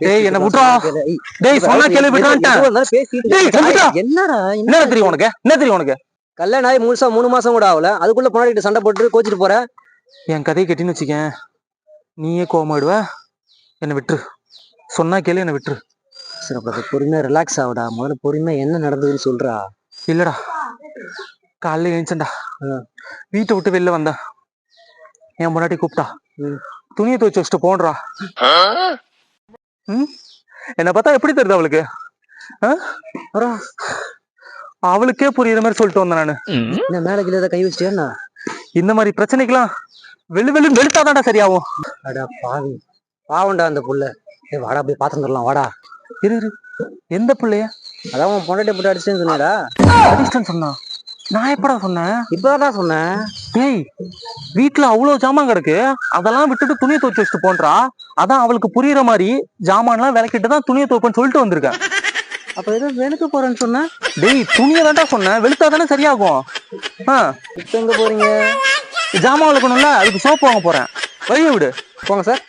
டேய் என்ன விட்றா. டேய் சொன்னா கேளு விட்றான்டா. என்னடா தெரியும் உனக்கு? என்ன தெரியும் உனக்கு? கல்யாணம் ஆகி முழுசா 3 மாசம் கூட ஆகல, அதுக்குள்ள பொண்டாட்டிட்ட சண்டை போட்டு கோச்சிட்டு போற. என் கதையை கேட்டின்னு வச்சுக்கேன், நீயே கோவமாயிடுவ. என்ன விட்டுரு, சொன்னா கேளு, என்ன விட்டுரு. சரி அப்ப பொறுமையா ரிலாக்ஸ் ஆகுடா. முதல்ல பொறுமையா என்ன நடந்ததுன்னு சொல்றா. இல்லடா, காலைல எழுந்தா வீட்டை விட்டு வெளில வந்தா என் பொண்டாட்டி கூப்பிட்டா, துணியை துவைச்சு வச்சுட்டு போன்றா. என்ன பார்த்தா எப்படி தெரியுது அவளுக்கு? அவளுக்கே புரியுற மாதிரி சொல்லிட்டு வந்தேன் நானு. என்ன மேல கீழே கை வச்சிட்டியா? இந்த மாதிரி பிரச்சனைக்கெல்லாம் வெளுத்தாதான்டா சரியாகும். அடா பாவி, பாவண்டா அந்த புள்ள. வாடா போய் பாத்து தரலாம் வாடா. இரு எந்த பிள்ளைய? அதான் உன் பொண்டாட்டி போட்டு அடிச்சுன்னு சொன்னாடா. அடிச்சுன்னு சொன்னா? நான் எப்படா சொன்னேன்? இப்பதான் சொன்னேன். டேய் வீட்டுல அவ்வளவு ஜாமான் கிடக்கு, அதெல்லாம் விட்டுட்டு துணியை துவைச்சு வச்சுட்டு போன்றா. அதான் அவளுக்கு புரியுற மாதிரி ஜாமான்லாம் விளக்கிட்டு தான் துணியை துவைப்பேன்னு சொல்லிட்டு வந்திருக்கேன். அப்ப ஏதோ வெளுக்க போறேன்னு சொன்ன? டேய் துணியை தான்டா சொன்னேன், வெளுத்தாதானே சரியாகும். இப்ப எங்க போறீங்க? ஜாமான் விளக்கணும்ல, அதுக்கு சோப்பு வாங்க போறேன். வழிய விடு. போங்க சார்.